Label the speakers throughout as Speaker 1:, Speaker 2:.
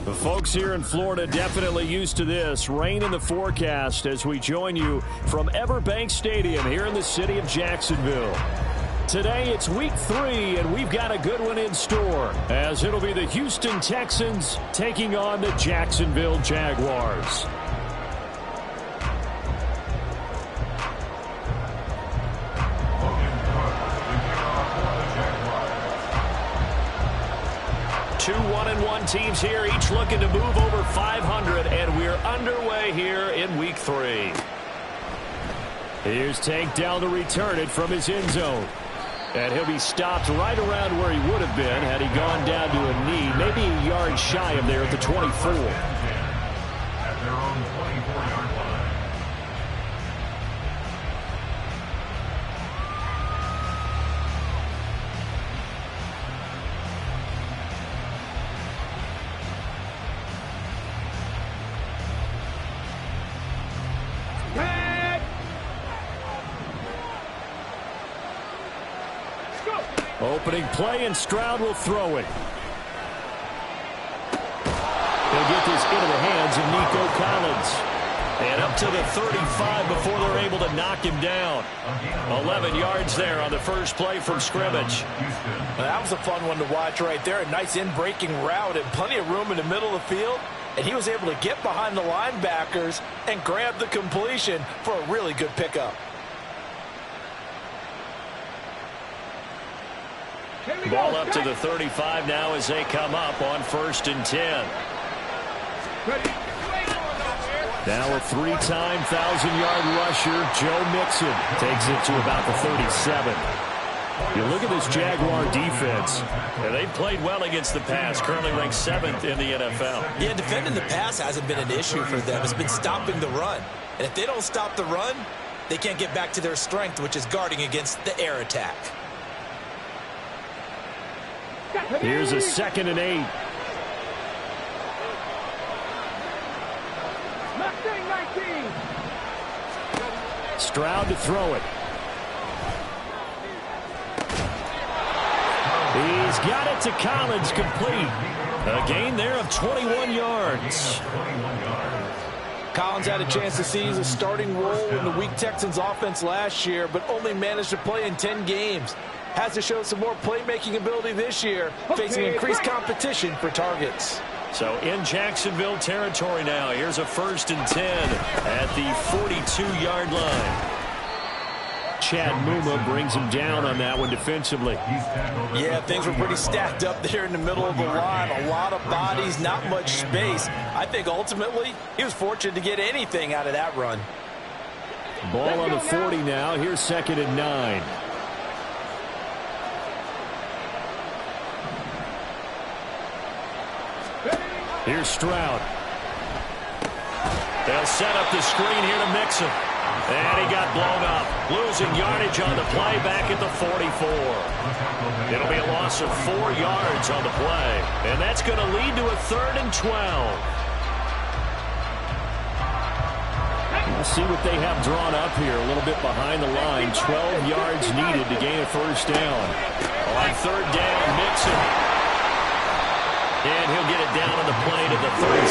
Speaker 1: The folks here in Florida definitely used to this. Rain in the forecast as we join you from Everbank Stadium here in the city of Jacksonville. Today it's week 3, and we've got a good one in store, as it'll be the Houston Texans taking on the Jacksonville Jaguars. Two 1-1 teams here, each looking to move over 500, and we're underway here in week 3. Here's Tank down to return it from his end zone. And he'll be stopped right around where he would have been had he gone down to a knee, maybe a yard shy of there at the 24.
Speaker 2: At their own 24-yard line.
Speaker 1: Opening play, and Stroud will throw it. He'll get this into the hands of Nico Collins. And up to the 35 before they're able to knock him down. 11 yards there on the first play from scrimmage.
Speaker 3: Well, that was a fun one to watch right there. A nice in-breaking route and plenty of room in the middle of the field. And he was able to get behind the linebackers and grab the completion for a really good pickup.
Speaker 1: Ball up to the 35 now as they come up on 1st and 10. Now a 3-time 1,000-yard rusher, Joe Mixon, takes it to about the 37. You look at this Jaguar defense, and they've played well against the pass, currently ranked 7th in the NFL.
Speaker 3: Yeah, defending the pass hasn't been an issue for them. It's been stopping the run. And if they don't stop the run, they can't get back to their strength, which is guarding against the air attack.
Speaker 1: Here's a 2nd and 8. Stroud to throw it. He's got it to Collins, complete. A gain there of 21 yards.
Speaker 3: Collins had a chance to seize a starting role in the weak Texans offense last year, but only managed to play in 10 games. Has to show some more playmaking ability this year, facing increased competition for targets.
Speaker 1: So in Jacksonville territory now. Here's a 1st and 10 at the 42-yard line. Chad Muma brings him down on that one defensively.
Speaker 3: Yeah, things were pretty stacked up there in the middle of the line. A lot of bodies, not much space. I think ultimately he was fortunate to get anything out of that run.
Speaker 1: Ball on the 40 now. Here's 2nd and 9. Here's Stroud. They'll set up the screen here to Mixon. And he got blown up. Losing yardage on the play back at the 44. It'll be a loss of 4 yards on the play. And that's going to lead to a 3rd and 12. We'll see what they have drawn up here. A little bit behind the line. 12 yards needed to gain a 1st down. On 3rd down, Mixon. And he'll get it down on the play to the 37.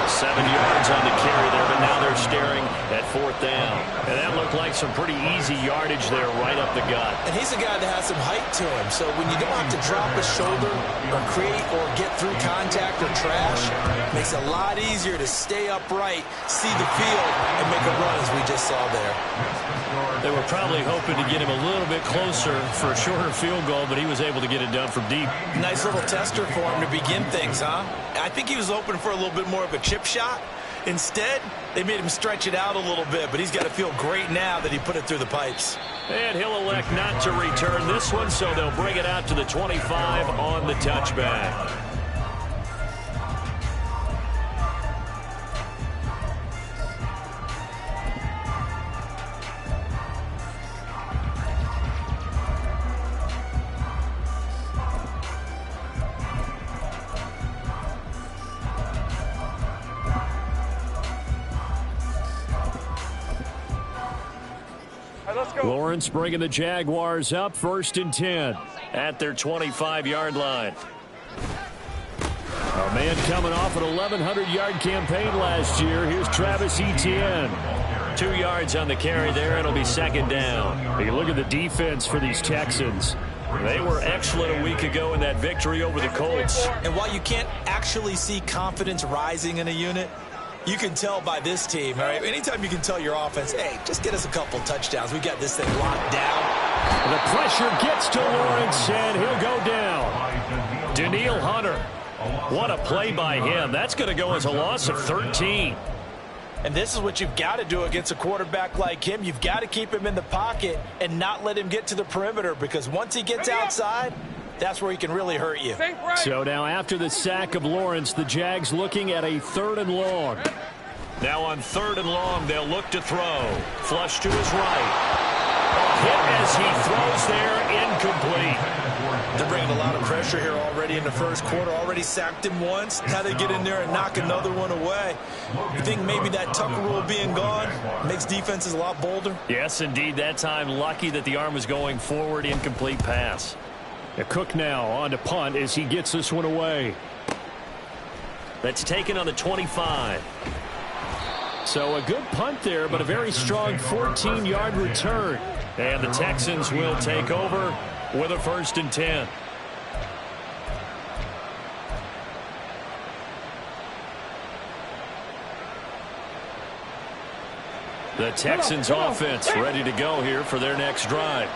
Speaker 1: 7 yards on the carry there, but now they're staring at 4th down. And that looked like some pretty easy yardage there right up the gut.
Speaker 3: And he's a guy that has some height to him, so when you don't have to drop a shoulder or create or get through contact or trash, it makes it a lot easier to stay upright, see the field, and make a run as we just saw there.
Speaker 1: They were probably hoping to get him a little bit closer for a shorter field goal, but he was able to get it done from deep.
Speaker 3: Nice little tester for him to begin things, huh? I think he was hoping for a little bit more of a chip shot. Instead, they made him stretch it out a little bit, but he's got to feel great now that he put it through the pipes.
Speaker 1: And he'll elect not to return this one, so they'll bring it out to the 25 on the touchback. Lawrence bringing the Jaguars up, 1st and 10 at their 25-yard line. And coming off an 1,100-yard campaign last year, here's Travis Etienne. 2 yards on the carry there. It'll be second down. You look at the defense for these Texans. They were excellent a week ago in that victory over the Colts.
Speaker 3: And while you can't actually see confidence rising in a unit, you can tell by this team, all right? Anytime you can tell your offense, hey, just get us a couple touchdowns. We got this thing locked down.
Speaker 1: The pressure gets to Lawrence, and he'll go down. Danielle Hunter. What a play by him. That's going to go as a loss of 13.
Speaker 3: And this is what you've got to do against a quarterback like him. You've got to keep him in the pocket and not let him get to the perimeter, because once he gets outside, that's where he can really hurt you.
Speaker 1: So now after the sack of Lawrence, the Jags looking at a 3rd and long. Now on 3rd and long, they'll look to throw. Flush to his right. A hit as he throws there, incomplete.
Speaker 3: They're bringing a lot of pressure here already in the first quarter. Already sacked him once. Now they get in there and knock another one away. You think maybe that Tucker rule being gone makes defenses a lot bolder?
Speaker 1: Yes, indeed. That time, lucky that the arm was going forward. Incomplete pass. Cook now on to punt as he gets this one away. That's taken on the 25. So a good punt there, but a very strong 14-yard return. And the Texans will take over with a 1st and 10. The Texans offense ready to go here for their next drive.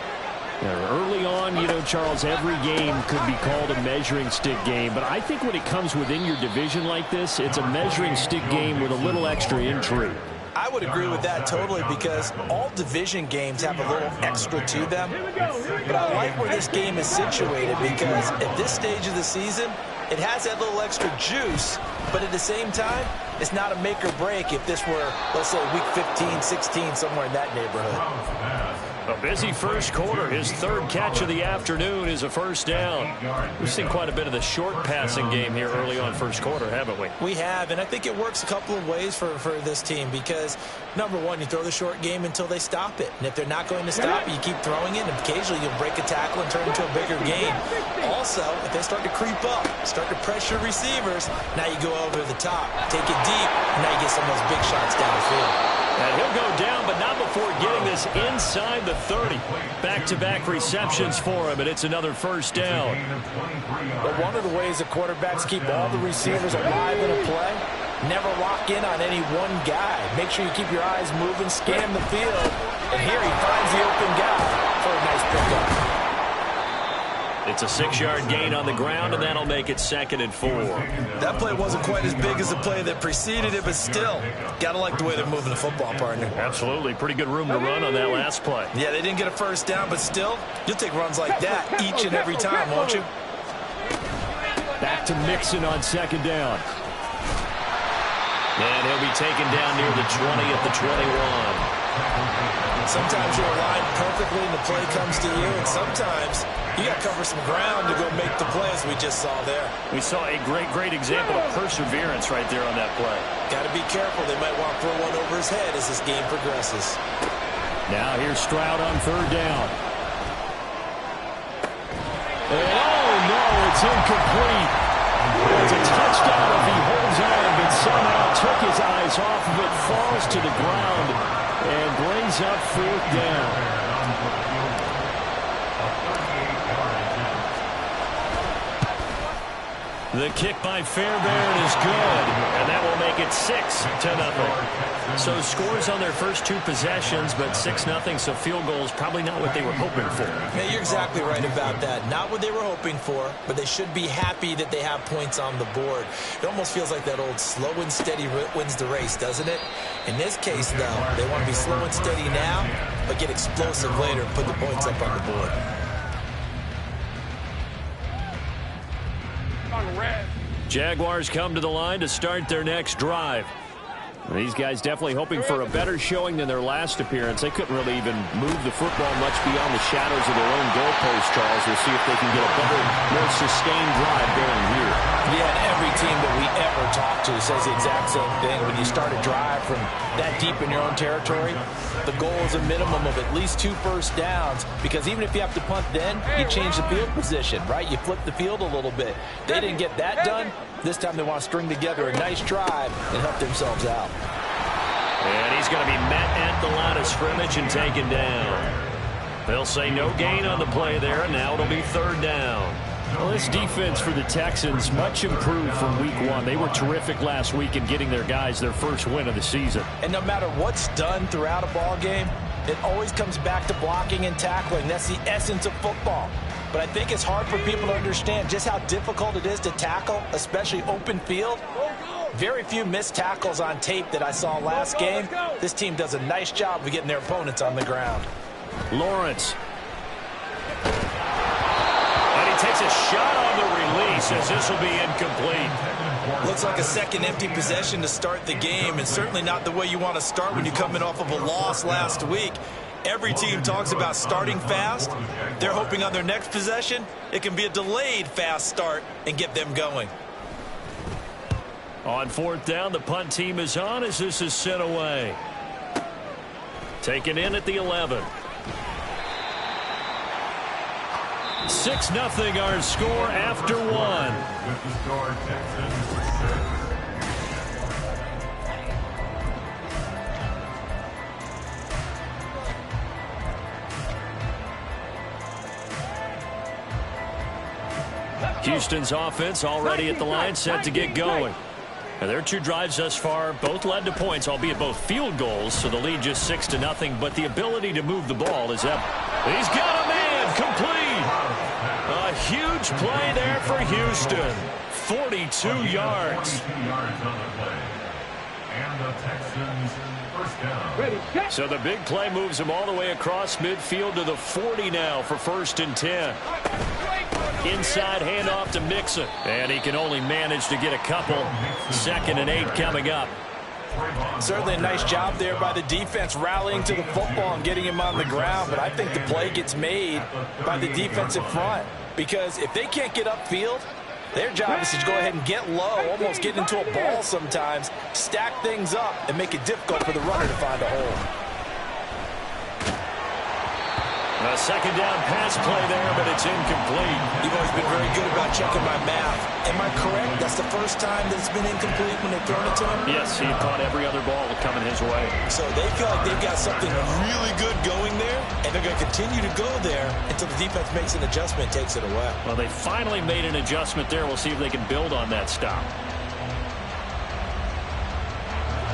Speaker 1: Now, early on, you know, Charles, every game could be called a measuring stick game. But I think when it comes within your division like this, it's a measuring stick game with a little extra intrigue.
Speaker 3: I would agree with that totally, because all division games have a little extra to them. But I like where this game is situated, because at this stage of the season, it has that little extra juice, but at the same time, it's not a make or break if this were, let's say, week 15, 16, somewhere in that neighborhood.
Speaker 1: A busy first quarter. His 3rd catch of the afternoon is a 1st down. We've seen quite a bit of the short passing game here early on first quarter, haven't we?
Speaker 3: We have, and I think it works a couple of ways for this team, because, number one, you throw the short game until they stop it. And if they're not going to stop it, you keep throwing it, and occasionally you'll break a tackle and turn it into a bigger game. Also, if they start to creep up, start to pressure receivers, now you go over the top, take it deep, and now you get some of those big shots down the field.
Speaker 1: And he'll go down, but not before getting this inside the 30. Back-to-back receptions for him, and it's another 1st down.
Speaker 3: But one of the ways the quarterbacks keep all the receivers alive in a play, never lock in on any one guy. Make sure you keep your eyes moving, scan the field, and here he finds the open guy for a nice pickup.
Speaker 1: It's a 6-yard gain on the ground, and that'll make it 2nd and 4.
Speaker 3: That play wasn't quite as big as the play that preceded it, but still, got to like the way they're moving the football, partner.
Speaker 1: Absolutely. Pretty good room to run on that last play.
Speaker 3: Yeah, they didn't get a 1st down, but still, you'll take runs like that each and every time, won't you?
Speaker 1: Back to Mixon on 2nd down. And he'll be taken down near the 20 at the 21.
Speaker 3: Sometimes you're aligned perfectly and the play comes to you, and sometimes you got to cover some ground to go make the play, as we just saw there.
Speaker 1: We saw a great example of perseverance right there on that play.
Speaker 3: Got to be careful. They might want to throw one over his head as this game progresses.
Speaker 1: Now here's Stroud on 3rd down. And oh, no, it's incomplete. It's a touchdown if he holds on, but somehow took his eyes off of it, falls to the ground, and brings up 4th down. The kick by Fairbairn is good, and that will make it 6-0. So scores on their first 2 possessions, but 6-0, so field goals probably not what they were hoping for.
Speaker 3: Yeah, you're exactly right about that. Not what they were hoping for, but they should be happy that they have points on the board. It almost feels like that old slow and steady wins the race, doesn't it? In this case, though, they want to be slow and steady now, but get explosive later and put the points up on the board.
Speaker 1: Jaguars come to the line to start their next drive. These guys definitely hoping for a better showing than their last appearance. They couldn't really even move the football much beyond the shadows of their own goalpost, Charles. We'll see if they can get a better, more sustained drive going here.
Speaker 3: Yeah, and every team that we ever or talk to says the exact same thing. When you start a drive from that deep in your own territory, the goal is a minimum of at least 2 first downs, because even if you have to punt then, you change the field position, right? You flip the field a little bit. They didn't get that done. This time they want to string together a nice drive and help themselves out.
Speaker 1: And he's going to be met at the line of scrimmage and taken down. They'll say no gain on the play there, and now it'll be 3rd down. Well, this defense for the Texans, much improved from week 1. They were terrific last week in getting their guys their first win of the season.
Speaker 3: And no matter what's done throughout a ball game, it always comes back to blocking and tackling. That's the essence of football. But I think it's hard for people to understand just how difficult it is to tackle, especially open field. Very few missed tackles on tape that I saw last game. This team does a nice job of getting their opponents on the ground.
Speaker 1: Lawrence. And he takes a shot on the release as this will be incomplete.
Speaker 3: Looks like a second empty possession to start the game, and certainly not the way you want to start when you're coming off of a loss last week. Every team talks about starting fast. They're hoping on their next possession it can be a delayed fast start and get them going.
Speaker 1: On 4th down, the punt team is on as this is sent away. Taken in at the 11. 6-0 our score after 1.
Speaker 2: With the score, Texans 6.
Speaker 1: Houston's offense already at the line, set to get going. And their 2 drives thus far both led to points, albeit both field goals, so the lead just 6-0, but the ability to move the ball is up. He's got a man, complete. A huge play there for Houston. 42 yards.
Speaker 2: 42 yards on the play. And the Texans first down.
Speaker 1: So the big play moves him all the way across midfield to the 40 now for 1st and 10. Inside handoff to Mixon. And he can only manage to get a couple. 2nd and 8 coming up.
Speaker 3: Certainly a nice job there by the defense rallying to the football and getting him on the ground, but I think the play gets made by the defensive front, because if they can't get upfield, their job is to go ahead and get low, almost get into a ball sometimes, stack things up, and make it difficult for the runner to find a hole.
Speaker 1: A 2nd down pass play there, but it's incomplete.
Speaker 3: You've always been very good about checking my math. Am I correct? That's the first time that it's been incomplete when they've thrown it to him?
Speaker 1: Yes, he caught every other ball coming his way.
Speaker 3: So they feel like they've got something really good going there, and they're going to continue to go there until the defense makes an adjustment and takes it away.
Speaker 1: Well, they finally made an adjustment there. We'll see if they can build on that stop.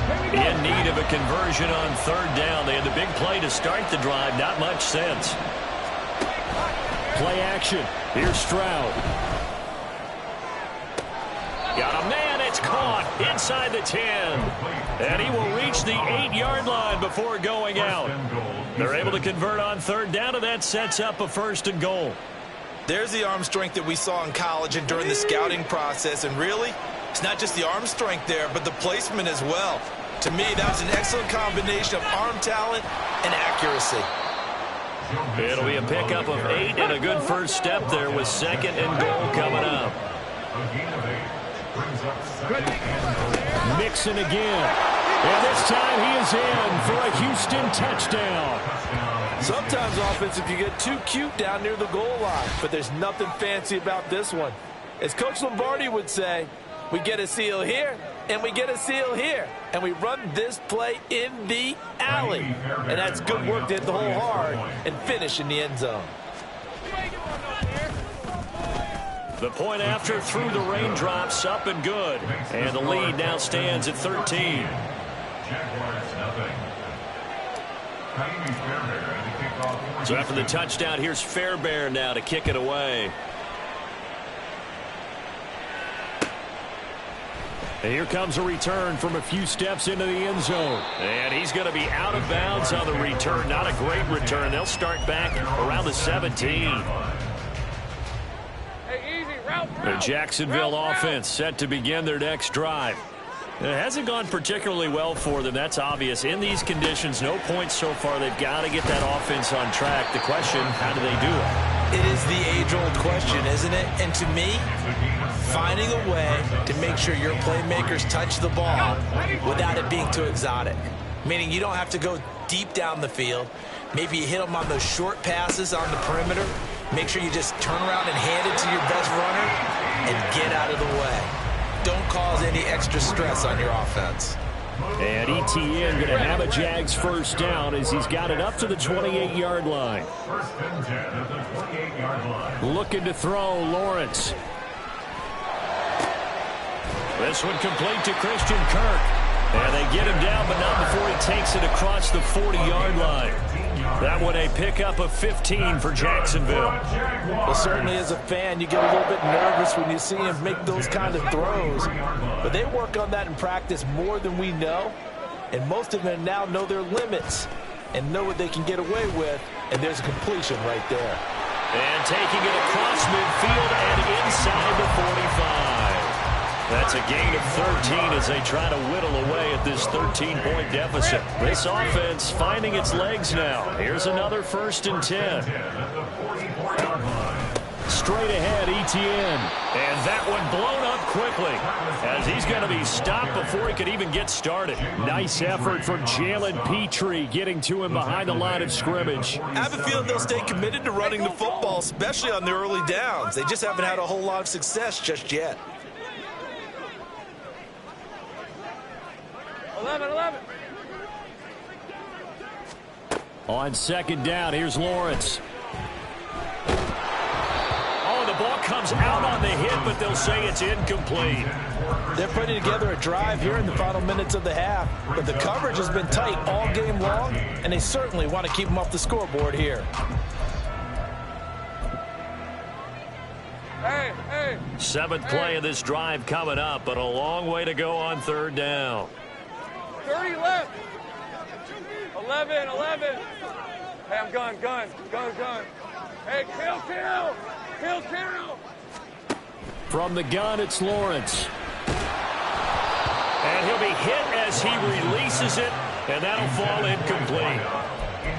Speaker 1: In need of a conversion on 3rd down. They had the big play to start the drive. Not much sense. Play action. Here's Stroud. Got a man. It's caught inside the 10. And he will reach the 8-yard line before going out. They're able to convert on 3rd down, and that sets up a 1st and goal.
Speaker 3: There's the arm strength that we saw in college and during the scouting process. And really, it's not just the arm strength there, but the placement as well. To me, that was an excellent combination of arm talent and accuracy.
Speaker 1: It'll be a pickup of 8 and a good first step there with 2nd and goal coming up. Mixon again. And this time he is in for a Houston touchdown.
Speaker 4: Sometimes offensive, you get too cute down near the goal line, but there's nothing fancy about this one. As Coach Lombardi would say, we get a seal here, and we get a seal here, and we run this play in the alley. And that's good work to hit the hole hard and finish in the end zone.
Speaker 1: The point after through the raindrops, up and good. And the lead now stands at 13. So after the touchdown, here's Fairbairn now to kick it away. And here comes a return from a few steps into the end zone. And he's going to be out of bounds on the return. Not a great return. They'll start back around the 17. The Jacksonville offense set to begin their next drive. It hasn't gone particularly well for them. That's obvious. In these conditions, no points so far. They've got to get that offense on track. The question, how do they do it?
Speaker 3: It is the age-old question, isn't it? And to me, finding a way to make sure your playmakers touch the ball without it being too exotic. Meaning you don't have to go deep down the field. Maybe you hit them on those short passes on the perimeter. Make sure you just turn around and hand it to your best runner and get out of the way. Don't cause any extra stress on your offense.
Speaker 1: And ETN going to have a Jags first down as he's got it up to the 28-yard line.
Speaker 2: First and 10 at the 28-yard line.
Speaker 1: Looking to throw, Lawrence. This one complete to Christian Kirk. And they get him down, but not before he takes it across the 40-yard line. That one a pickup of 15 for Jacksonville.
Speaker 4: Well, certainly as a fan, you get a little bit nervous when you see him make those kind of throws. But they work on that in practice more than we know. And most of them now know their limits and know what they can get away with. And there's a completion right there.
Speaker 1: And taking it across midfield and inside the 45. That's a gain of 13 as they try to whittle away at this 13-point deficit. This offense finding its legs now. Here's another first and 10. Straight ahead, ETN. And that one blown up quickly as he's going to be stopped before he could even get started. Nice effort from Jalen Petrie getting to him behind the line of scrimmage.
Speaker 4: I have a feeling they'll stay committed to running the football, especially on the early downs. They just haven't had a whole lot of success just yet.
Speaker 5: 11.
Speaker 1: On second down, here's Lawrence. Oh, the ball comes out on the hit, but they'll say it's incomplete.
Speaker 4: They're putting together a drive here in the final minutes of the half, but the coverage has been tight all game long, and they certainly want to keep them off the scoreboard here.
Speaker 5: Hey.
Speaker 1: Seventh play of this drive coming up, but a long way to go on third down.
Speaker 5: 30 left. 11. Hey, I'm gun. Hey, kill.
Speaker 1: From the gun, it's Lawrence. And he'll be hit as he releases it, and that'll fall incomplete.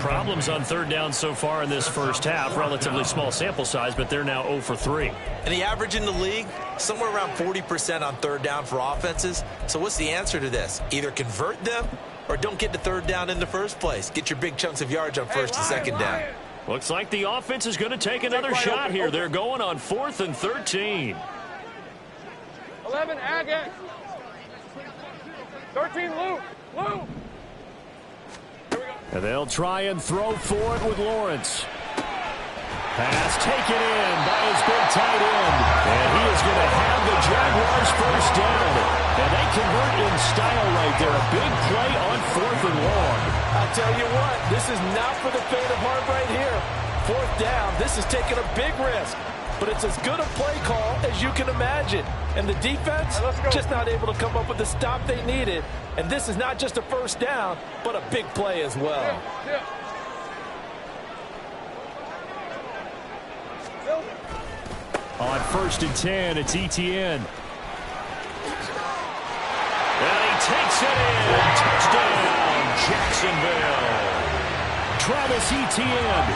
Speaker 1: Problems on third down so far in this first half. Relatively small sample size, but they're now 0 for 3.
Speaker 3: And the average in the league, somewhere around 40% on third down for offenses. So what's the answer to this? Either convert them or don't get to third down in the first place. Get your big chunks of yards on first and second down.
Speaker 1: Looks like the offense is going to take another shot here. They're going on 4th and 13.
Speaker 5: 11, Agate. 13, Lou.
Speaker 1: And they'll try and throw for it with Lawrence. Pass taken in by his big tight end. And he is going to have the Jaguars first down. And they convert in style right there. A big play on 4th and long.
Speaker 4: I'll tell you what, this is not for the faint of heart right here. 4th down, this is taking a big risk. But it's as good a play call as you can imagine. And the defense just not able to come up with the stop they needed. And this is not just a first down, but a big play as well.
Speaker 5: Yeah.
Speaker 1: On 1st and 10, it's ETN. And he takes it in. Touchdown, Jacksonville. Travis Etienne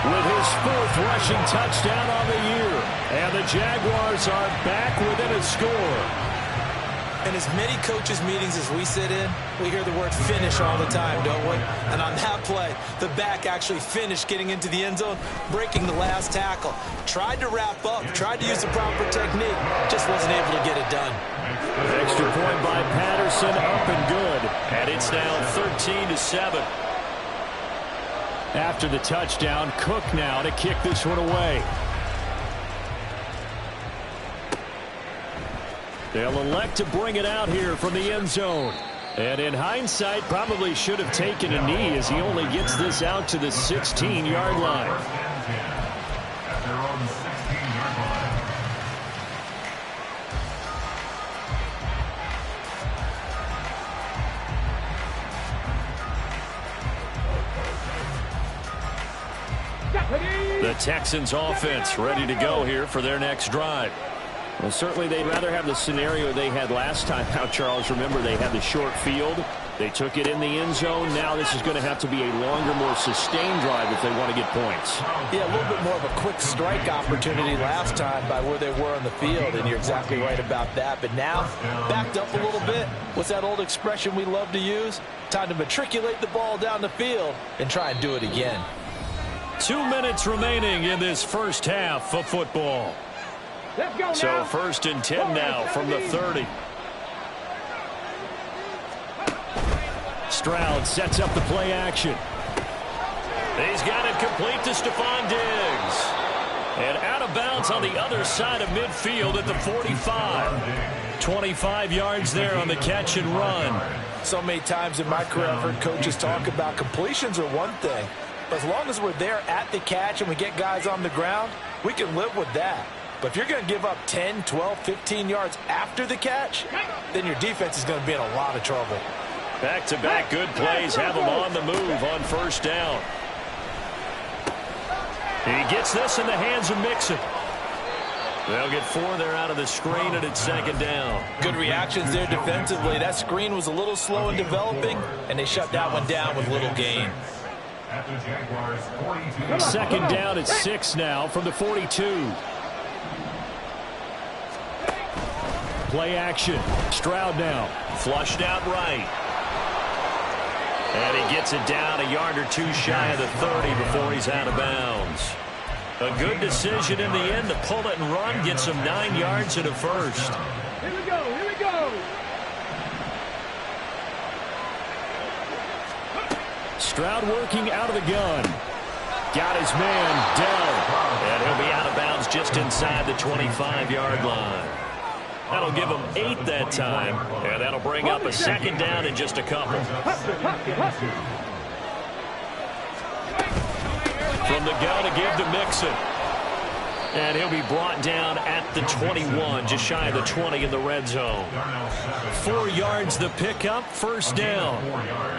Speaker 1: with his 4th rushing touchdown on the year. And the Jaguars are back within a score.
Speaker 3: In as many coaches' meetings as we sit in, we hear the word finish all the time, don't we? And on that play, the back actually finished getting into the end zone, breaking the last tackle. Tried to wrap up, tried to use the proper technique, just wasn't able to get it done.
Speaker 1: Extra point by Patterson, up and good. And it's now 13-7. After the touchdown, Cook now to kick this one away. They'll elect to bring it out here from the end zone. And in hindsight, probably should have taken a knee as he only gets this out to the 16-yard line.
Speaker 2: At their own 16-yard line.
Speaker 1: The Texans offense ready to go here for their next drive. Well, certainly they'd rather have the scenario they had last time out, Charles. Remember, they had the short field. They took it in the end zone. Now this is going to have to be a longer, more sustained drive if they want to get points.
Speaker 4: Yeah, a little bit more of a quick strike opportunity last time by where they were on the field, and you're exactly right about that. But now, backed up a little bit. What's that old expression we love to use? Time to matriculate the ball down the field and try and do it again.
Speaker 1: 2 minutes remaining in this first half of football.
Speaker 5: Let's go now.
Speaker 1: So 1st and 10 now from the 30. Stroud sets up the play action. He's got it complete to Stephon Diggs. And out of bounds on the other side of midfield at the 45. 25 yards there on the catch and run.
Speaker 4: So many times in my career I've heard coaches talk about completions are one thing. But as long as we're there at the catch and we get guys on the ground, we can live with that. But if you're going to give up 10, 12, 15 yards after the catch, then your defense is going to be in a lot of trouble.
Speaker 1: Back-to-back good plays have him on the move on 1st down. He gets this in the hands of Mixon. They'll get 4 there out of the screen, and it's 2nd down.
Speaker 4: Good reactions there defensively. That screen was a little slow in developing, and they shut that one down with little gain.
Speaker 1: 2nd down at 6 now from the 42. Play action. Stroud now. Flushed out right. And he gets it down a yard or 2 shy of the 30 before he's out of bounds. A good decision in the end to pull it and run. Gets him 9 yards and a first.
Speaker 5: Here we go. Here we go.
Speaker 1: Stroud working out of the gun. Got his man, Dell. And he'll be out of bounds just inside the 25-yard line. That'll give him 8 that time, and that'll bring up a 2nd down in just a couple. From the gun to give to Mixon. And he'll be brought down at the 21, just shy of the 20 in the red zone. 4 yards the pickup, 1st down.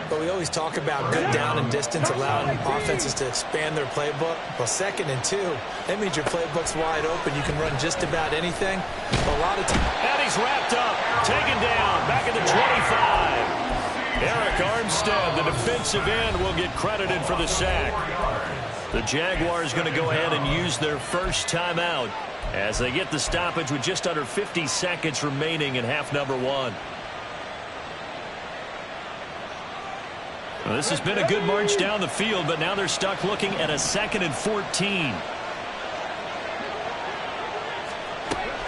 Speaker 4: But we always talk about good down and distance, allowing offenses to expand their playbook. Well, 2nd and 2, that means your playbook's wide open. You can run just about anything. A lot of times.
Speaker 1: And he's wrapped up, taken down, back at the 25. Eric Armstead, the defensive end, will get credited for the sack. The Jaguars going to go ahead and use their first timeout as they get the stoppage with just under 50 seconds remaining in half number 1. Well, this has been a good march down the field, but now they're stuck looking at a 2nd and 14.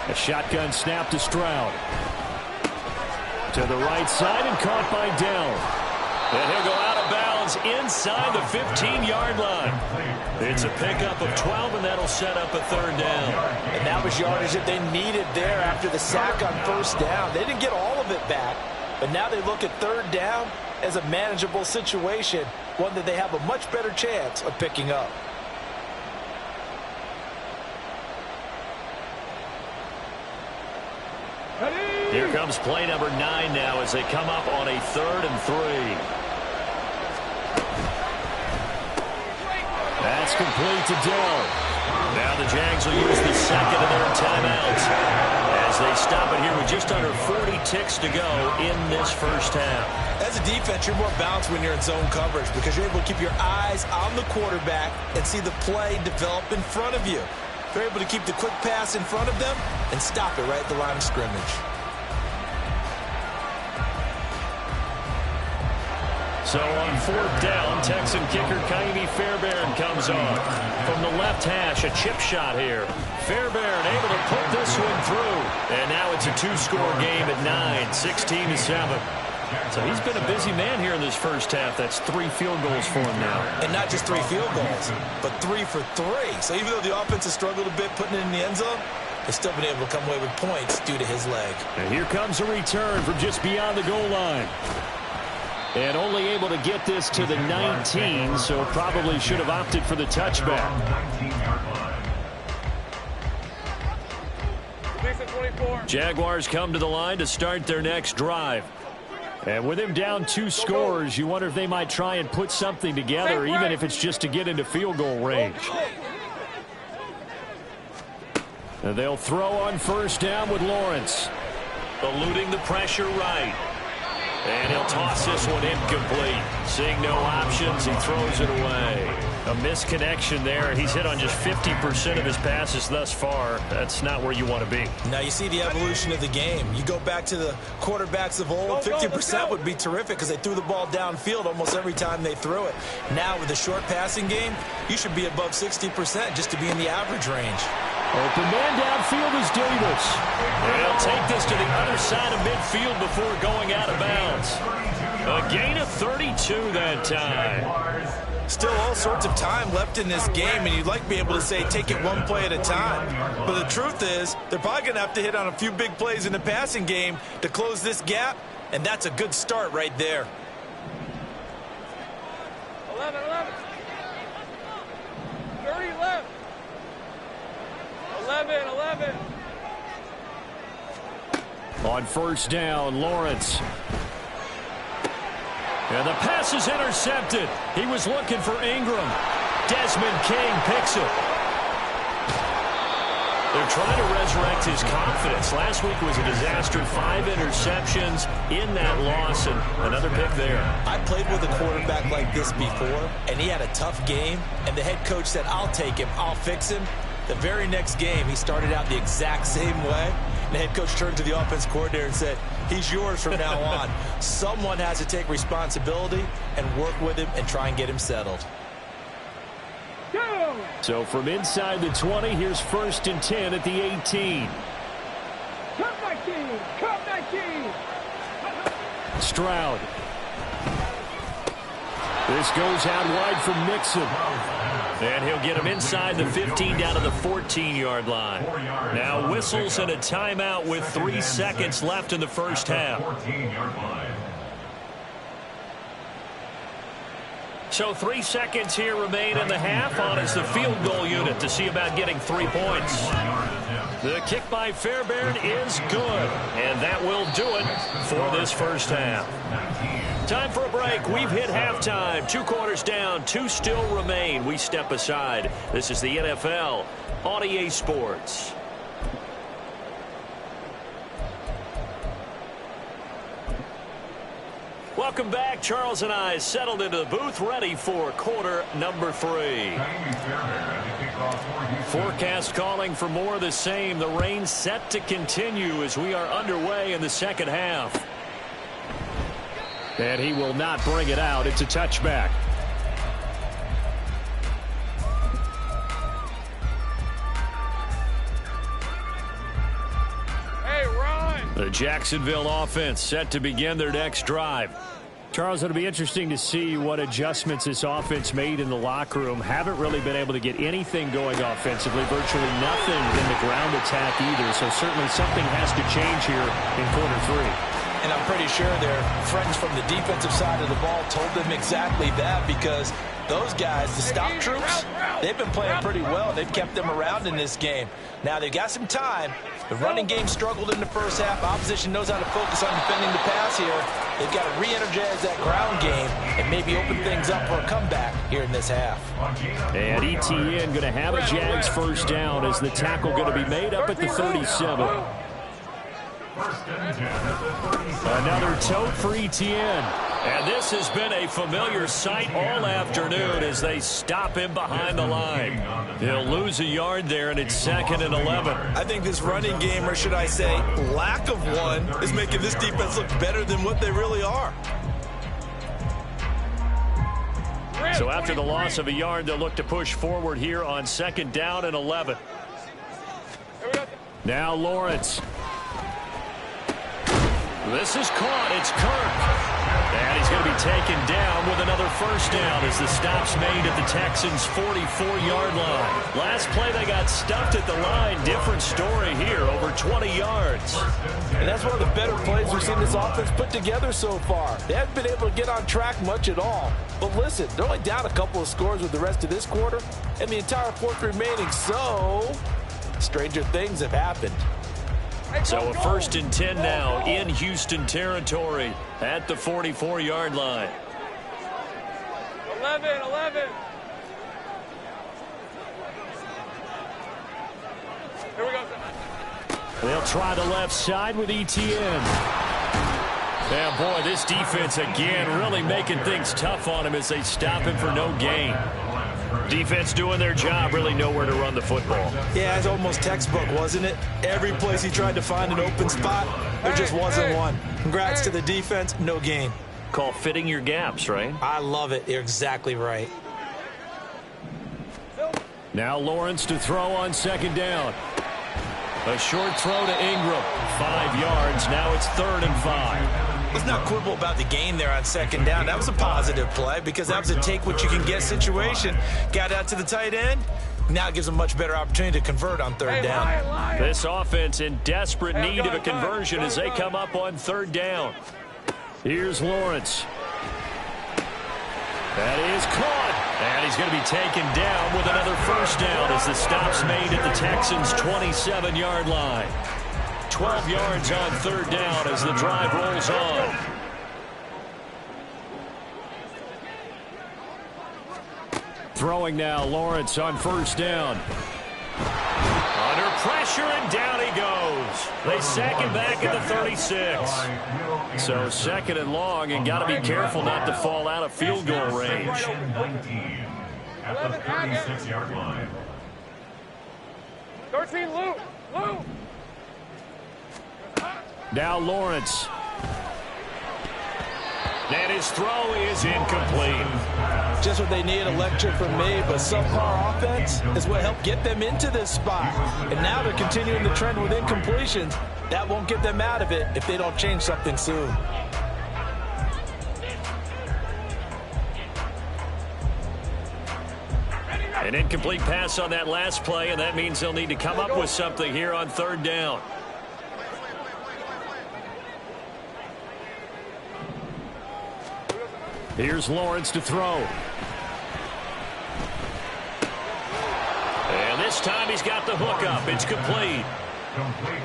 Speaker 1: A shotgun snap to Stroud. To the right side and caught by Dell. And he'll go out of bounds inside the 15-yard line. It's a pickup of 12, and that'll set up a 3rd down.
Speaker 4: And that was yardage that they needed there after the sack on 1st down. They didn't get all of it back, but now they look at 3rd down as a manageable situation, one that they have a much better chance of picking up.
Speaker 1: Here comes play number 9 now as they come up on a 3rd and 3. That's complete to Dell. Now the Jags will use the 2nd of their timeouts as they stop it here with just under 40 ticks to go in this first half.
Speaker 4: As a defense, you're more balanced when you're in zone coverage because you're able to keep your eyes on the quarterback and see the play develop in front of you. They're able to keep the quick pass in front of them and stop it right at the line of scrimmage.
Speaker 1: So on 4th down, Texan kicker Kaimi Fairbairn comes on. From the left hash, a chip shot here. Fairbairn able to put this one through. And now it's a 2-score game at 9, 16-7. So he's been a busy man here in this first half. That's 3 field goals for him now.
Speaker 4: And not just 3 field goals, but 3 for 3. So even though the offense has struggled a bit putting it in the end zone, they've still been able to come away with points due to his leg.
Speaker 1: And here comes a return from just beyond the goal line. And only able to get this to the 19, so probably should have opted for the touchback. Jaguars come to the line to start their next drive. And with him down 2 scores, you wonder if they might try and put something together, even if it's just to get into field goal range. And they'll throw on 1st down with Lawrence. Eluding the pressure right. And he'll toss this one incomplete. Seeing no options, he throws it away. A misconnection there. He's hit on just 50% of his passes thus far. That's not where you want to be.
Speaker 3: Now you see the evolution of the game. You go back to the quarterbacks of old, 50% would be terrific because they threw the ball downfield almost every time they threw it. Now with the short passing game, you should be above 60% just to be in the average range.
Speaker 1: Open man downfield is Davis. And he'll take this to the other side of midfield before going out of bounds. A gain of 32 that time.
Speaker 3: Still all sorts of time left in this game, and you'd like to be able to say take it one play at a time. But the truth is, they're probably going to have to hit on a few big plays in the passing game to close this gap, and that's a good start right there.
Speaker 5: 11. 30 left. 11.
Speaker 1: On first down, Lawrence. And the pass is intercepted. He was looking for Ingram. Desmond King picks it. They're trying to resurrect his confidence. Last week was a disaster. 5 interceptions in that loss, and another pick there.
Speaker 3: I played with a quarterback like this before, and he had a tough game, and the head coach said, I'll take him, I'll fix him. The very next game, he started out the exact same way. The head coach turned to the offense coordinator and said, he's yours from now on. Someone has to take responsibility and work with him and try and get him settled.
Speaker 5: Go!
Speaker 1: So from inside the 20, here's 1st and 10 at the 18.
Speaker 5: Cut my team! Cut my team!
Speaker 1: Stroud. This goes out wide from Mixon. And he'll get him inside the 15 down to the 14-yard line. Now whistles and a timeout with 3 seconds left in the first half. So 3 seconds here remain in the half on as the field goal unit to see about getting 3 points. The kick by Fairbairn is good, and that will do it for this first half. Time for a break. We've hit halftime. 2 quarters down, 2 still remain. We step aside. This is the NFL on EA Sports. Welcome back. Charles and I settled into the booth, ready for quarter number 3. Forecast calling for more of the same. The rain set to continue as we are underway in the second half. And he will not bring it out. It's a touchback.
Speaker 5: Hey, Ron!
Speaker 1: The Jacksonville offense set to begin their next drive. Charles, it'll be interesting to see what adjustments this offense made in the locker room. Haven't really been able to get anything going offensively. Virtually nothing in the ground attack either. So certainly something has to change here in quarter 3.
Speaker 3: And I'm pretty sure their friends from the defensive side of the ball told them exactly that, because those guys, the stop troops, they've been playing pretty well. They've kept them around in this game. Now they've got some time. The running game struggled in the first half. Opposition knows how to focus on defending the pass here. They've got to re-energize that ground game and maybe open things up for a comeback here in this half.
Speaker 1: And ETN going to have a Jags first down as the tackle going to be made up at the 37. Another tote for ETN. And this has been a familiar sight all afternoon as they stop him behind the line. He'll lose a yard there, and it's 2nd and 11.
Speaker 3: I think this running game, or should I say lack of one, is making this defense look better than what they really are.
Speaker 1: So after the loss of a yard, they'll look to push forward here on 2nd down and 11. Now Lawrence. This is caught. It's Kirk. And he's going to be taken down with another first down as the stop's made at the Texans' 44-yard line. Last play, they got stuffed at the line. Different story here, over 20 yards.
Speaker 4: And that's one of the better plays we've seen this offense put together so far. They haven't been able to get on track much at all. But listen, they're only down a couple of scores with the rest of this quarter and the entire fourth remaining. So, stranger things have happened.
Speaker 1: So a 1st and 10 now in Houston territory at the 44-yard line.
Speaker 5: 11. Here we go.
Speaker 1: They'll try the left side with ETN. Yeah, boy, this defense again really making things tough on him as they stop him for no gain. Defense doing their job, really nowhere to run the football.
Speaker 3: Yeah, it's almost textbook, wasn't it? Every place he tried to find an open spot, there just wasn't one. Congrats to the defense, no gain.
Speaker 1: Call fitting your gaps, right?
Speaker 3: I love it. You're exactly right.
Speaker 1: Now Lawrence to throw on second down. A short throw to Ingram. 5 yards. Now it's 3rd and 5.
Speaker 3: Let's not quibble about the gain there on second down. That was a positive play because that was a take-what-you-can-get situation. Got out to the tight end. Now it gives them a much better opportunity to convert on 3rd down.
Speaker 1: This offense in desperate need of a conversion as they come up on 3rd down. Here's Lawrence. That is caught. And he's going to be taken down with another 1st down as the stop's made at the Texans' 27-yard line. 12 yards on 3rd down as the drive rolls on. Throwing now, Lawrence on 1st down. Under pressure, and down he goes. They sack him back at the 36. So 2nd and long, and got to be careful not to fall out of field goal range.
Speaker 2: At the 36-yard line.
Speaker 5: 13, Lou.
Speaker 1: Now Lawrence. And his throw is incomplete.
Speaker 4: Just what they need, electric from me, but subpar offense is what helped get them into this spot. And now they're continuing the trend with incompletions. That won't get them out of it if they don't change something soon.
Speaker 1: An incomplete pass on that last play, and that means they'll need to come up with something here on 3rd down. Here's Lawrence to throw. And this time he's got the hook up. It's complete.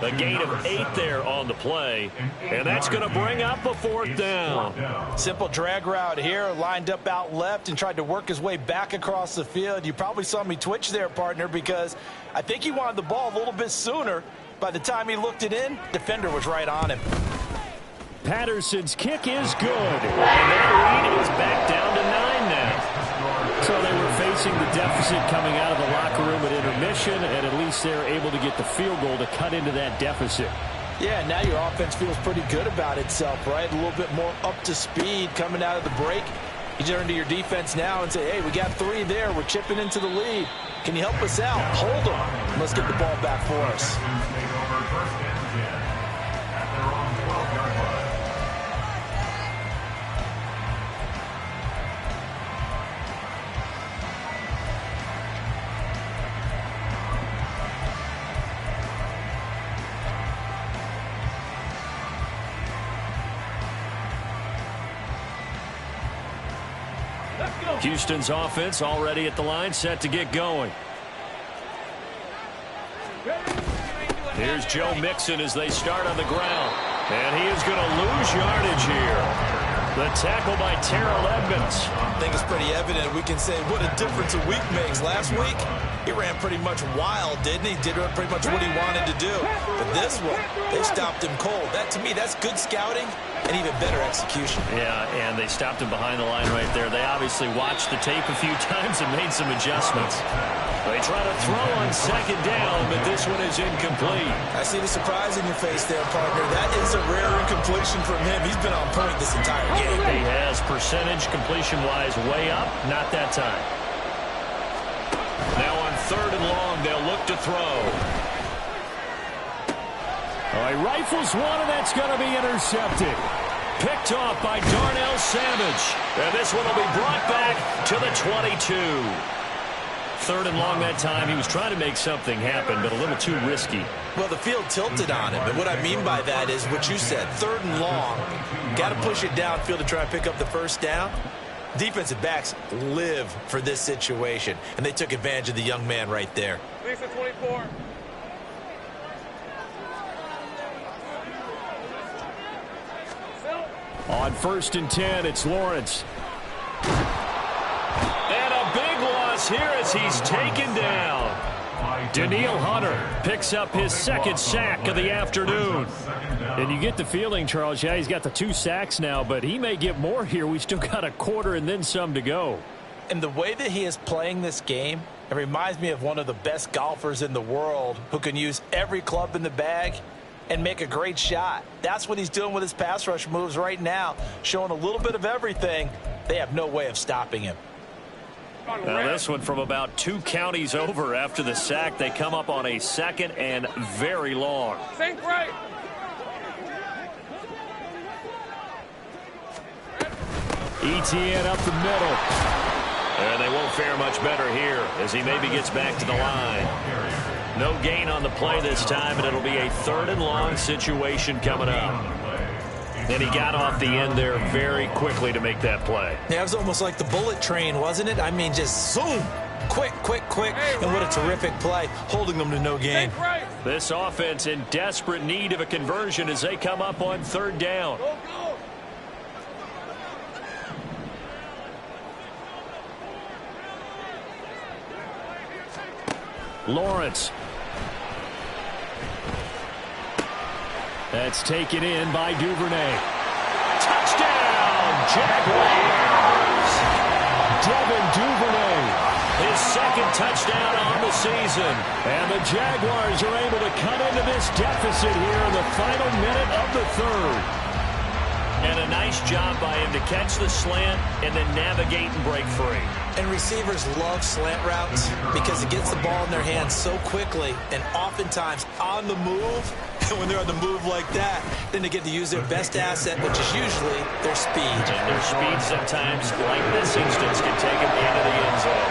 Speaker 1: A gain of 8 there on the play. And that's going to bring up a 4th down.
Speaker 4: Simple drag route here, lined up out left and tried to work his way back across the field. You probably saw me twitch there, partner, because I think he wanted the ball a little bit sooner. By the time he looked it in, defender was right on him.
Speaker 1: Patterson's kick is good. And that lead is back down to 9 now. So they were facing the deficit coming out of the locker room at intermission, and at least they're able to get the field goal to cut into that deficit.
Speaker 4: Yeah, now your offense feels pretty good about itself, right? A little bit more up to speed coming out of the break. You turn to your defense now and say, hey, we got 3 there. We're chipping into the lead. Can you help us out? Hold them. Let's get the ball back for us.
Speaker 1: Houston's offense already at the line, set to get going. Here's Joe Mixon as they start on the ground. And he is going to lose yardage here. The tackle by Terrell Edmonds.
Speaker 3: I think it's pretty evident. We can say what a difference a week makes. Last week, he ran pretty much wild, didn't he? Did pretty much what he wanted to do. But this one, they stopped him cold. That, to me, that's good scouting and even better execution.
Speaker 1: Yeah, and they stopped him behind the line right there. They obviously watched the tape a few times and made some adjustments. They try to throw on second down, but this one is incomplete.
Speaker 3: I see the surprise in your face there, partner. That is a rare incompletion from him. He's been on point this entire game.
Speaker 1: He has percentage completion-wise way up. Not that time. Now on 3rd and long, they'll look to throw. He rifles one, and that's going to be intercepted. Picked off by Darnell Savage. And this one will be brought back to the 22. 3rd and long that time. He was trying to make something happen, but a little too risky.
Speaker 3: Well, the field tilted on him, and what I mean by that is what you said, 3rd and long. Got to push it downfield to try and pick up the 1st down. Defensive backs live for this situation, and they took advantage of the young man right there.
Speaker 5: Lisa 24.
Speaker 1: On 1st and 10, it's Lawrence. And a big loss here as he's taken down. Danielle Hunter picks up his second sack of the afternoon. And you get the feeling, Charles, yeah, he's got the 2 sacks now, but he may get more here. We still got a quarter and then some to go.
Speaker 4: And the way that he is playing this game, it reminds me of one of the best golfers in the world who can use every club in the bag and make a great shot. That's what he's doing with his pass rush moves right now, showing a little bit of everything. They have no way of stopping him.
Speaker 1: Now this one from about 2 counties over after the sack. They come up on a 2nd and very long.
Speaker 5: Think right.
Speaker 1: Etienne up the middle. And they won't fare much better here as he maybe gets back to the line. No gain on the play this time, and it'll be a 3rd and long situation coming up. And he got off the end there very quickly to make that play.
Speaker 3: Yeah, it was almost like the bullet train, wasn't it? I mean, just zoom. Quick, quick, quick. And what a terrific play, holding them to no gain.
Speaker 1: This offense in desperate need of a conversion as they come up on 3rd down. Lawrence. That's taken in by Duvernay. Touchdown, Jaguars! Devin Duvernay, his 2nd touchdown on the season. And the Jaguars are able to cut into this deficit here in the final minute of the 3rd. And a nice job by him to catch the slant and then navigate and break free.
Speaker 3: And receivers love slant routes because it gets the ball in their hands so quickly and oftentimes on the move. And when they're on the move like that, then they get to use their best asset, which is usually their speed.
Speaker 1: And their speed sometimes, like this instance, can take them into the end zone.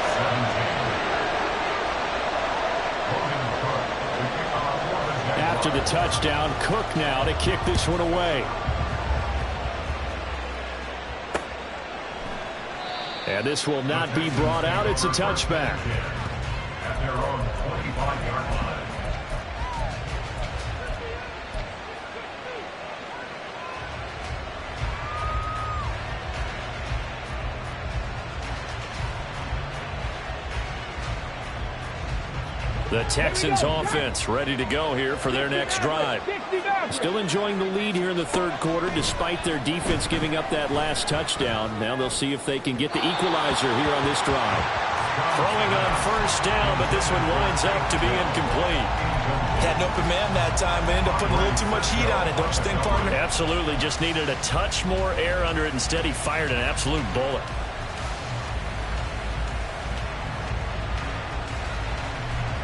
Speaker 1: After the touchdown, Cook now to kick this one away. And this will not be brought out. It's a touchback.
Speaker 2: At their own 25-yard line.
Speaker 1: The Texans offense ready to go here for their next drive. Still enjoying the lead here in the 3rd quarter despite their defense giving up that last touchdown. Now they'll see if they can get the equalizer here on this drive. Throwing on 1st down, but this one winds up to be incomplete.
Speaker 3: Had an open man that time, but ended up putting a little too much heat on it, don't you think, partner?
Speaker 1: Absolutely. Just needed a touch more air under it. Instead, he fired an absolute bullet.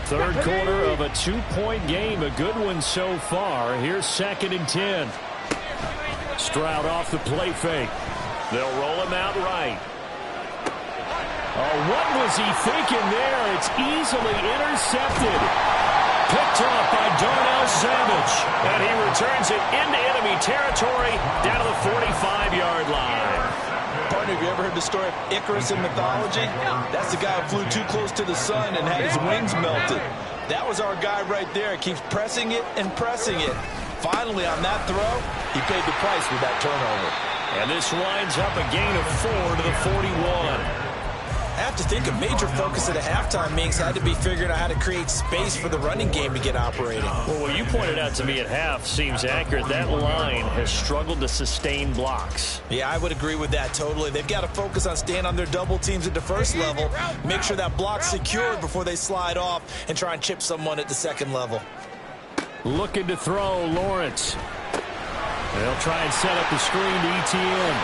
Speaker 1: Third quarter of a 2-point game. A good one so far. Here's 2nd and 10. Stroud off the play fake. They'll roll him out right. Oh, what was he thinking there? It's easily intercepted. Picked off by Darnell Savage. And he returns it into enemy territory down to the 45-yard line.
Speaker 4: Partner, have you ever heard the story of Icarus in mythology? That's the guy who flew too close to the sun and had his wings melted. That was our guy right there. He keeps pressing it and pressing it. Finally, on that throw, he paid the price with that turnover.
Speaker 1: And this winds up a gain of 4 to the 41.
Speaker 3: I have to think a major focus at a halftime means had to be figuring out how to create space for the running game to get operating.
Speaker 1: Well, what you pointed out to me at half seems accurate. That line has struggled to sustain blocks.
Speaker 3: Yeah, I would agree with that totally. They've got to focus on staying on their double teams at the 1st level, make sure that block's secured before they slide off and try and chip someone at the 2nd level.
Speaker 1: Looking to throw, Lawrence. They'll try and set up the screen to Etienne.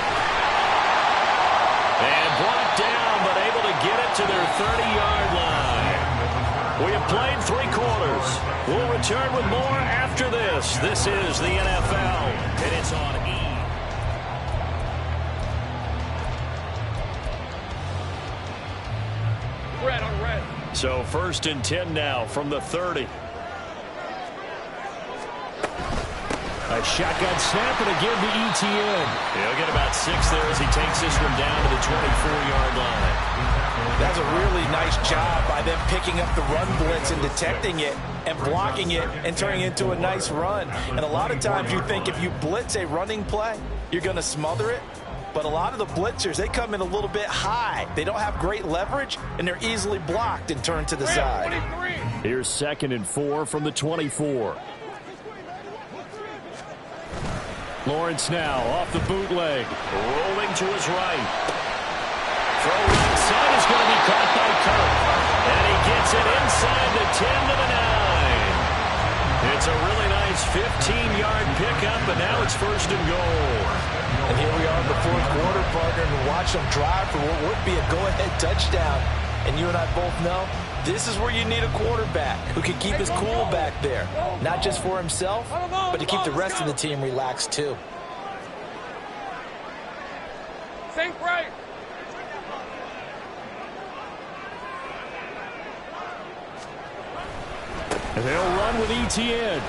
Speaker 1: And blocked down, but able to get it to their 30-yard line. We have played 3 quarters. We'll return with more after this. This is the NFL, and it's on E!
Speaker 5: Red on red.
Speaker 1: So 1st and 10 now from the 30. A shotgun snap and again to Etienne. He'll get about 6 there as he takes this one down to the 24-yard line.
Speaker 4: That's a really nice job by them picking up the run blitz and detecting it and blocking it and turning it into a nice run. And a lot of times you think if you blitz a running play, you're going to smother it.
Speaker 3: But a lot of the blitzers, they come in a little bit high. They don't have great leverage, and they're easily blocked and turned to the side.
Speaker 1: Here's 2nd and 4 from the 24. Lawrence now off the bootleg. Rolling to his right. Throw right side is going to be caught by Kirk. And he gets it inside the 10 to the 9. It's a really nice 15-yard pickup, and now it's 1st and goal.
Speaker 3: And here we are in the 4th quarter, partner, and watch them drive for what would be a go-ahead touchdown. And you and I both know this is where you need a quarterback who can keep his cool back there. Not just for himself, but to keep the rest of the team relaxed too.
Speaker 5: Think right.
Speaker 1: And they'll run with ETN.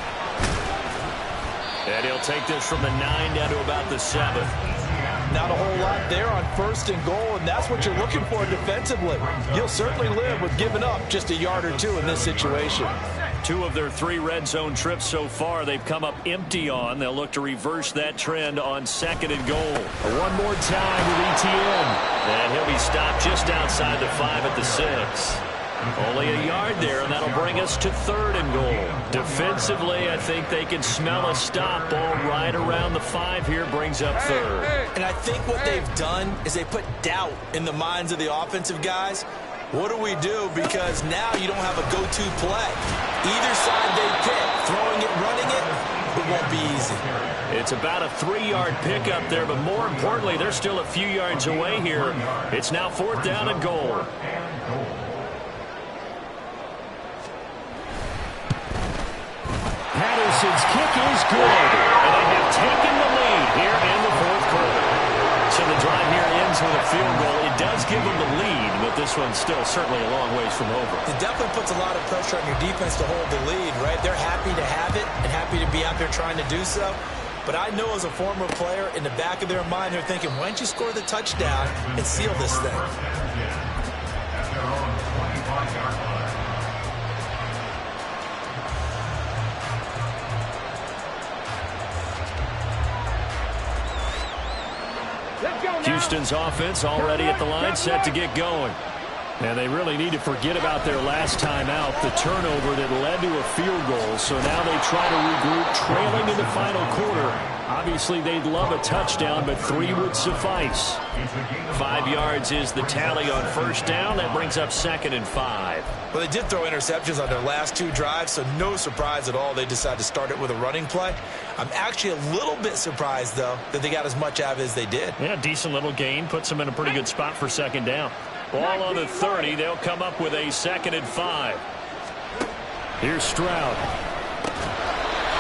Speaker 1: And he'll take this from the 9 down to about the 7.
Speaker 3: Not a whole lot there on 1st and goal, and that's what you're looking for defensively. You'll certainly live with giving up just a yard or 2 in this situation.
Speaker 1: 2 of their 3 red zone trips so far they've come up empty on. They'll look to reverse that trend on 2nd and goal. One more time with ETN. And he'll be stopped just outside the 5 at the 6. Only a yard there, and that'll bring us to 3rd and goal. Defensively, I think they can smell a stop. Ball right around the 5 here brings up 3rd.
Speaker 3: And I think what they've done is they put doubt in the minds of the offensive guys. What do we do? Because now you don't have a go-to play. Either side they pick, throwing it, running it won't be easy.
Speaker 1: It's about a 3-yard pickup there, but more importantly, they're still a few yards away here. It's now 4th down and goal. Patterson's kick is good, and they have taken the lead here in the 4th quarter. So the drive here ends with a field goal. It does give them the lead, but this one's still certainly a long ways from over.
Speaker 3: It definitely puts a lot of pressure on your defense to hold the lead, right? They're happy to have it and happy to be out there trying to do so. But I know as a former player, in the back of their mind, they're thinking, why don't you score the touchdown and seal this thing?
Speaker 1: Houston's offense already at the line, set to get going. And they really need to forget about their last time out, the turnover that led to a field goal. So now they try to regroup, trailing in the final quarter. Obviously, they'd love a touchdown, but 3 would suffice. 5 yards is the tally on 1st down. That brings up 2nd and 5.
Speaker 3: Well, they did throw interceptions on their last 2 drives, so no surprise at all they decided to start it with a running play. I'm actually a little bit surprised, though, that they got as much out of it as they did.
Speaker 1: Yeah, decent little gain. Puts them in a pretty good spot for 2nd down. Ball on the 30. They'll come up with a 2nd and 5. Here's Stroud.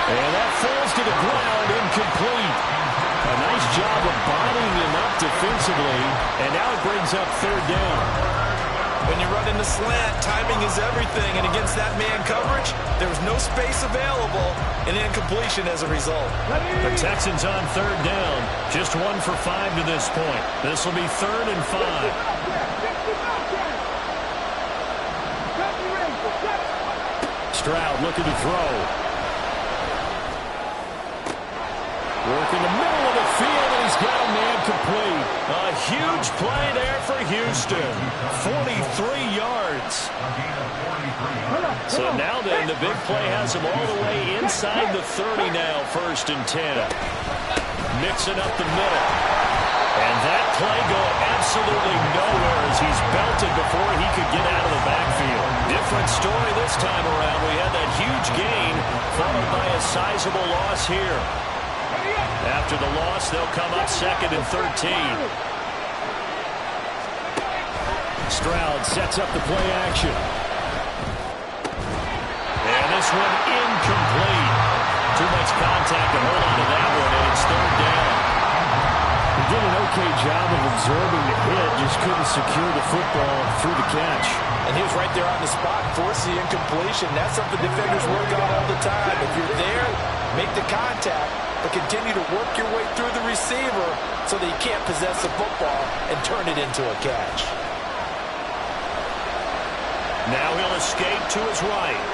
Speaker 1: And that falls to the ground, incomplete. A nice job of bodying him up defensively. And now it brings up 3rd down.
Speaker 3: When you run in the slant, timing is everything. And against that man coverage, there was no space available, and incompletion as a result.
Speaker 1: The Texans on 3rd down. Just 1 for 5 to this point. This will be 3rd and 5. Stroud looking to throw. Work in the middle of the field, and he's got a man complete. A huge play there for Houston. 43 yards. So now then, the big play has him all the way inside the 30 now, 1st and 10. Mixing up the middle. And that play going absolutely nowhere as he's belted before he could get out of the backfield. Different story this time around. We had that huge gain followed by a sizable loss here. After the loss, they'll come up 2nd and 13. Stroud sets up the play action. And this one incomplete. Too much contact to hold on to that one, and it's 3rd down.
Speaker 6: He did an okay job of absorbing the hit, just couldn't secure the football through the catch.
Speaker 3: And he was right there on the spot, forced the incompletion. That's something defenders work on all the time. If you're there, make the contact, but continue to work your way through the receiver so that you can't possess the football and turn it into a catch.
Speaker 1: Now he'll escape to his right.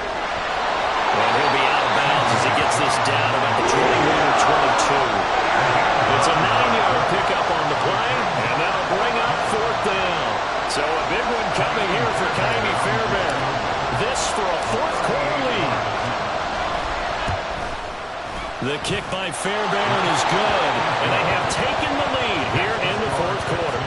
Speaker 1: And he'll be out of bounds as he gets this down about the 21 or 22. It's a 9-yard pickup on the play, kick by Fairbairn is good, and they have taken the lead here in the fourth quarter.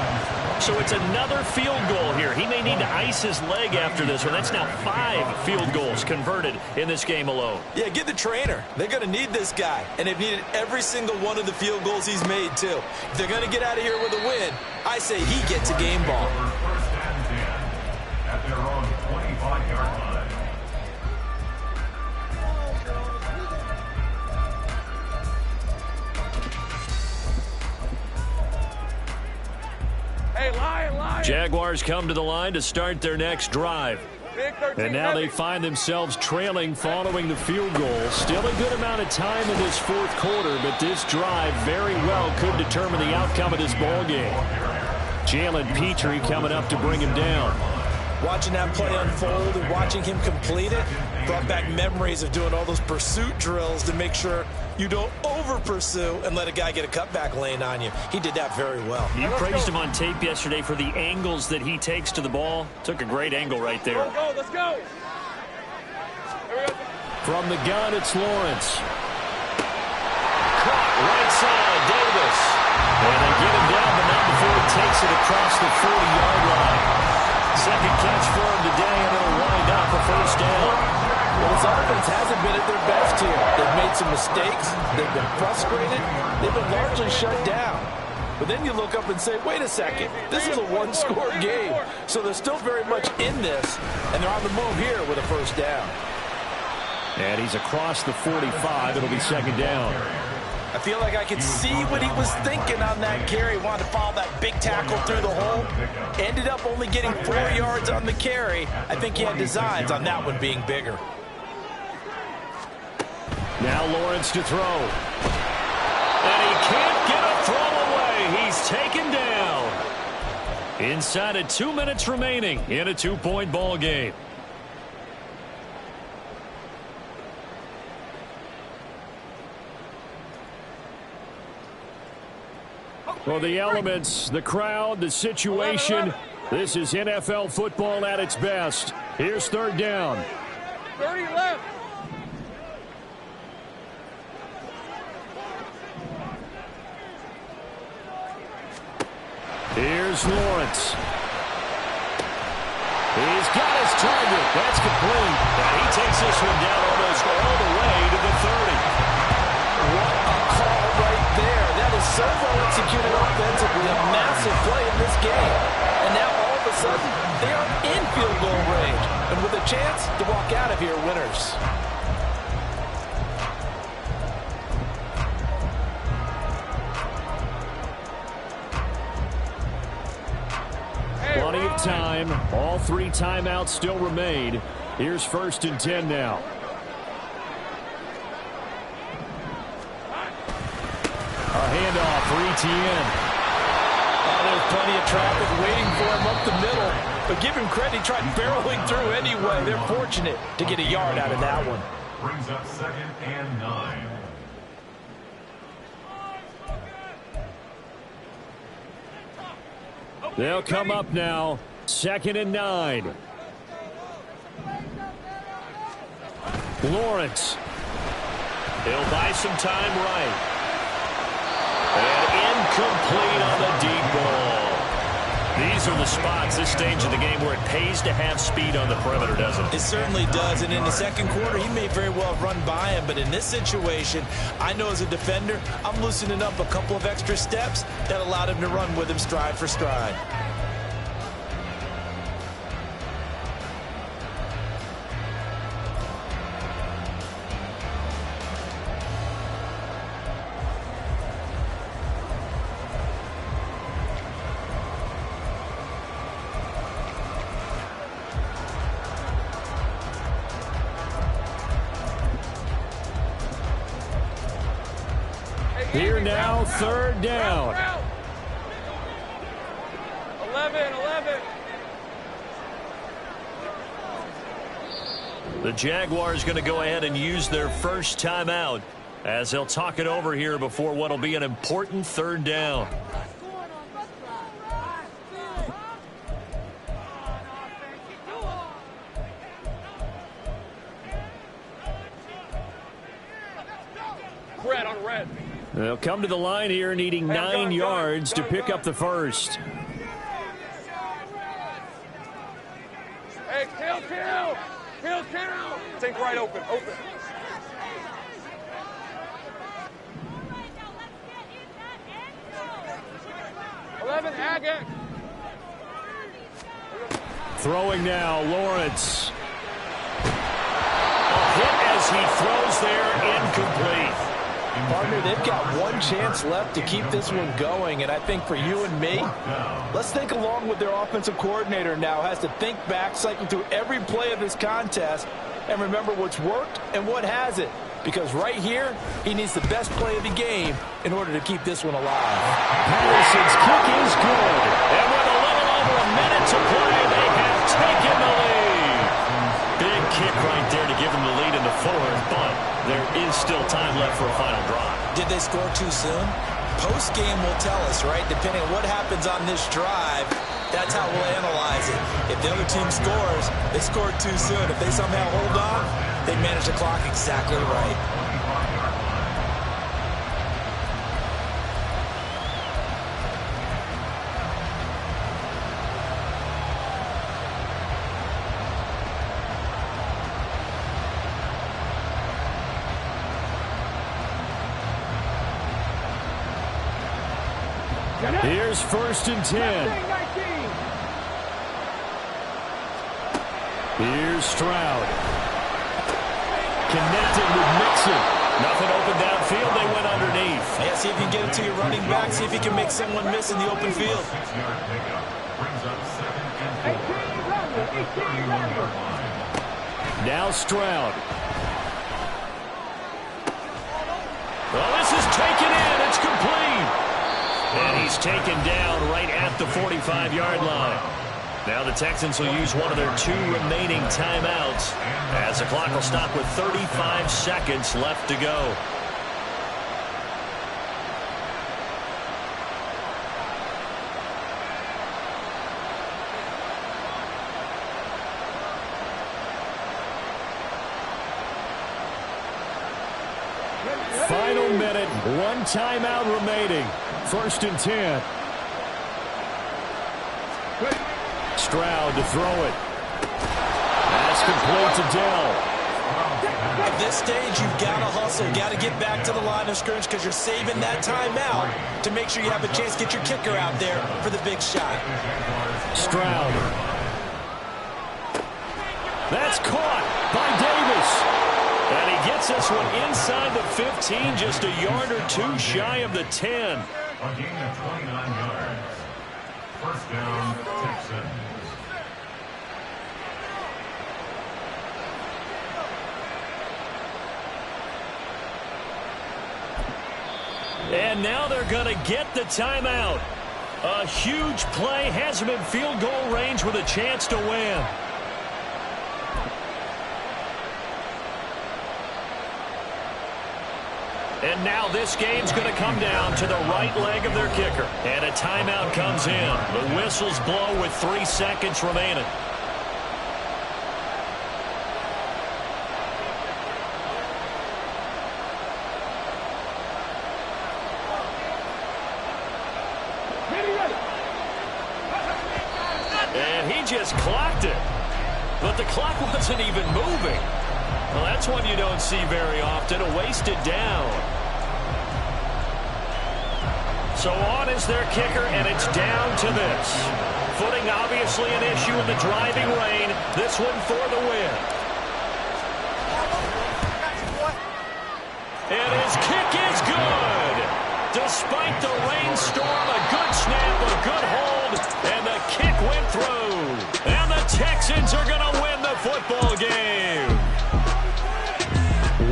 Speaker 1: So it's another field goal here. He may need to ice his leg after this one. That's now 5 field goals converted in this game alone.
Speaker 3: Yeah, get the trainer. They're going to need this guy, and they've needed every single one of the field goals he's made, too. If they're going to get out of here with a win, I say he gets a game ball.
Speaker 2: First and 10 at their own 25-yard line.
Speaker 1: Jaguars come to the line to start their next drive. And now they find themselves trailing following the field goal. Still a good amount of time in this fourth quarter, but this drive very well could determine the outcome of this ball game. Jalen Petrie coming up to bring him down.
Speaker 3: Watching that play unfold and watching him complete it brought back memories of doing all those pursuit drills to make sure you don't over-pursue and let a guy get a cutback lane on you. He did that very well.
Speaker 1: You praised him on tape yesterday for the angles that he takes to the ball. Took a great angle right there.
Speaker 5: Let's go.
Speaker 1: From the gun, it's Lawrence. Caught right side, Davis. And they get him down, but not before he takes it across the 40-yard line. Second catch for him today, and it'll wind up a first down.
Speaker 4: Well, this offense hasn't been at their best here. They've made some mistakes. They've been frustrated. They've been largely shut down. But then you look up and say, wait a second, this is a one-score game. So they're still very much in this, and they're on the move here with a first down.
Speaker 1: And he's across the 45. It'll be second down.
Speaker 3: I feel like I could see what he was thinking on that carry. Wanted to follow that big tackle through the hole. Ended up only getting 4 yards on the carry. I think he had designs on that one being bigger.
Speaker 1: Now Lawrence to throw. And he can't get a throw away. He's taken down. Inside of 2 minutes remaining in a 2-point ball game. Well, the elements, the crowd, the situation, this is NFL football at its best. Here's third down.
Speaker 5: 30 left.
Speaker 1: Here's Lawrence. He's got his target. That's complete. And he takes this one down almost all the way to the 30.
Speaker 4: What a call right there. That is so well executed offensively. A massive play in this game. And now all of a sudden, they are in field goal range. And with a chance to walk out of here winners.
Speaker 1: Plenty of time. All 3 timeouts still remain. Here's first and 10 now. A handoff for Etienne.
Speaker 4: Oh, there's plenty of traffic waiting for him up the middle. But give him credit, he tried barreling through anyway. They're fortunate to get a yard out of that one.
Speaker 2: Brings up second and 9.
Speaker 1: They'll come up now. Second and 9. Lawrence. He'll buy some time right. And incomplete on the deep ball. These are the spots, this stage of the game, where it pays to have speed on the perimeter, doesn't it?
Speaker 3: It certainly does, and in the second quarter, he may very well have run by him, but in this situation, I know as a defender, I'm loosening up a couple of extra steps that allowed him to run with him stride for stride.
Speaker 1: Here now, third down.
Speaker 5: 11.
Speaker 1: The Jaguars going to go ahead and use their first timeout as they'll talk it over here before what will be an important third down.
Speaker 6: They'll come to the line here needing 9 yards to pick up the first.
Speaker 5: Hey, kill. Think right open. 11, Agate.
Speaker 6: Throwing now, Lawrence.
Speaker 1: A hit as he throws there, incomplete.
Speaker 4: Partner, they've got one chance left to keep this one going, and I think for you and me, let's think along with their offensive coordinator now. Has to think back, cycle through every play of this contest, and remember what's worked and what hasn't. Because right here, he needs the best play of the game in order to keep this one alive.
Speaker 6: Patterson's kick is good.
Speaker 1: And with a little over a minute to play, they have taken the lead. Big kick right there to give them the lead in the fourth, but there is still time left for a final drive.
Speaker 3: Did they score too soon? Post-game will tell us, right? Depending on what happens on this drive, that's how we'll analyze it. If the other team scores, they scored too soon. If they somehow hold on, they manage the clock exactly right.
Speaker 6: Here's 1st and 10. Here's Stroud. Connected with Mixon.
Speaker 1: Nothing open downfield. They went underneath.
Speaker 3: Yeah, see if you can get it to your running back. See if you can make someone miss in the open field.
Speaker 6: Now Stroud.
Speaker 1: Well, this is taken in. It's complete. And he's taken down right at the 45-yard line. Now the Texans will use one of their 2 remaining timeouts as the clock will stop with 35 seconds left to go.
Speaker 6: Final minute, 1 timeout remaining. 1st and 10. Stroud to throw it. That's complete to Dell.
Speaker 3: At this stage, you've got to hustle. Got to get back to the line of scrimmage because you're saving that timeout to make sure you have a chance to get your kicker out there for the big shot.
Speaker 6: Stroud. That's caught by Davis.
Speaker 1: And he gets this one inside the 15, just a yard or 2 shy of the 10.
Speaker 2: A gain of 29 yards. First down, Texans.
Speaker 1: And now they're going to get the timeout. A huge play has them in field goal range with a chance to win. And now this game's going to come down to the right leg of their kicker. And a timeout comes in. The whistles blow with 3 seconds remaining. And he just clocked it. But the clock wasn't even moving. Well, that's one you don't see very often, a wasted down. So on is their kicker, and it's down to this. Footing obviously an issue in the driving rain. This one for the win. And his kick is good. Despite the rainstorm, a good snap, a good hold, and the kick went through. And the Texans are going to win the football game.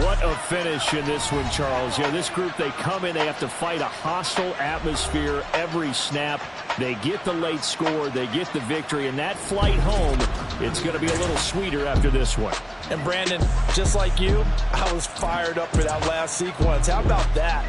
Speaker 6: What a finish in this one, Charles. Yeah, this group, they come in, they have to fight a hostile atmosphere every snap. They get the late score, they get the victory, and that flight home, it's going to be a little sweeter after this one.
Speaker 4: And Brandon, just like you, I was fired up for that last sequence. How about that?